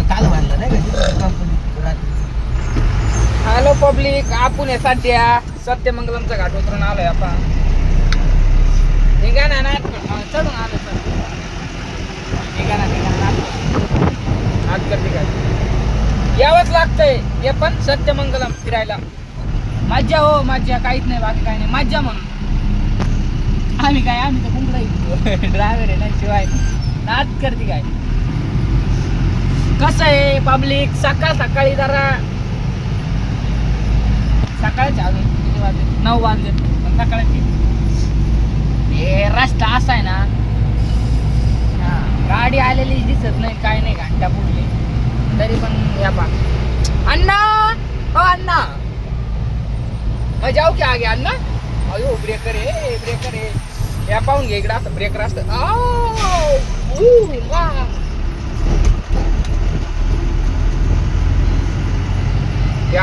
काल बांधला नाही का कंपनी. हॅलो पब्लिक, आपण आहे सध्या सत्यमंगलमचा घाट उतरून आलोय आपण. निघा ना चढून आलो सर. निघा ना आज करते काय यावंच लागतंय. हे पण सत्यमंगलम फिरायला मज्जा हो, मज्जा. काहीच नाही, बाकी काही नाही, मज्जा म्हणून. आम्ही तर कुंकडा ड्रायव्हर आहे ना, शिवाय नाच करते काय. कसं आहे पब्लिक, सकाळी जरा सकाळचे अजून किती वाजले, 9 वाजले, पण सकाळची हे रस्ता असा आहे ना, गाडी आलेली दिसत नाही, काय नाही, घंटा पुढली तरी पण या पा अण्णा, हो अण्णा, मैं जाऊ की आगे अण्णा. अयो ब्रेकर आहे या पाहून घे इकडं, असं ब्रेकर असतं.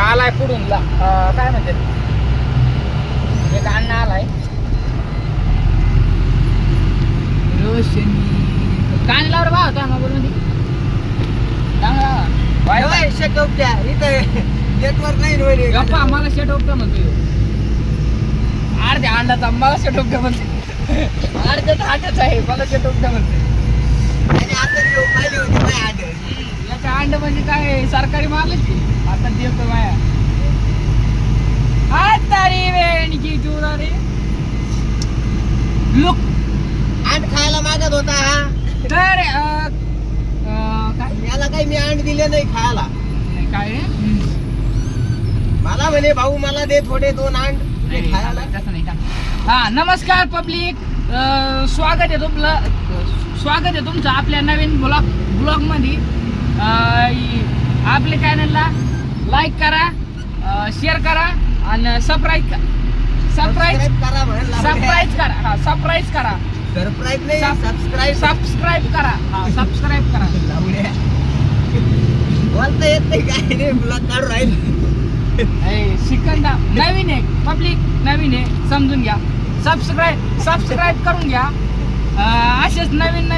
आलाय पुढून काय म्हणते, एक अण्णा आलाय. रोशनी कानलावर भाव होता मोबाईल मध्ये चांगला शेटोपच्या इथं नेटवर्क नाही. गप्पा मला शेटोपटा म्हणतोय, अर्ध्या अंडाचा मला शेटोपटा म्हणते, अर्ध्याचा अंडाच आहे मला शेटोपटा म्हणते. आणि आता पाहिली होती माझ्या अंड. याच्या अंड म्हणजे काय सरकारी मारलेच की आता देतो माया. तारी वेणची चुरारी लुक अंड खायला मागत होता हा. तर याला काही मी अंड दिले नाही खायला. काय मला म्हणे भाऊ मला दे थोडे 2 अंड खायला. तसं नाही का. हा नमस्कार पब्लिक, स्वागत आहे तुमचं आपल्या नवीन ब्लॉग मध्ये. आपल्या चॅनलला लाईक करा, शेअर करा आणि सबस्क्राईब करा. सबस्क्राईब करा. हा सबस्क्राईब करा. सरप्राईज नाही, सबस्क्राईब करा. हा सबस्क्राईब करा. बोलता येत नाही, काय नाही, ब्लॉग काढून राहील. शिकंदा नवीन आहे पब्लिक, नवीन आहे समजून घ्या. सबस्क्राईब करून घ्या. असेच नवीन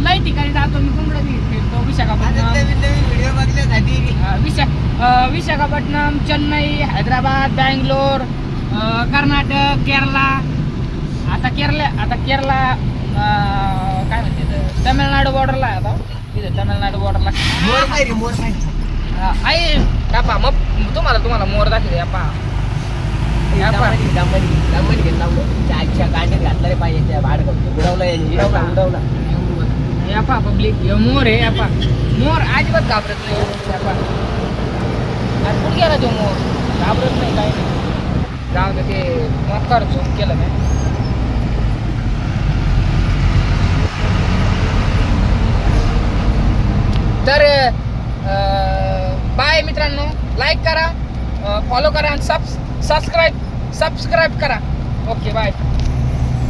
लय ठिकाणी जातो मी. कुंडा फिरतो, विशाखापट्टणम, नवीन व्हिडिओ बघण्यासाठी. विशाखापट्टणम, चेन्नई, हैदराबाद, बँगलोर, कर्नाटक, केरला. आता केरला काय म्हणते, तमिळनाडू बॉर्डरला आहे आता. तिथे तमिळनाडू बॉर्डरला मोर आहे का पा. मग तुम्हाला मोर दाखवते या पा. दमन घेतला आजच्या गांडीत घातला रे पाहिजे त्या भाड उडवला. या पा पब्लिक, मोर आहे या पा. मोर अजिबात घाबरत नाही या पा. कुठे गेला तो मोर, घाबरत नाही, काही नाही. जाऊ दे, ते मकर झूम केलं मी. तर बाय मित्रांनो, लाईक करा, फॉलो करा आणि सबस्क्राईब करा. Okay bye.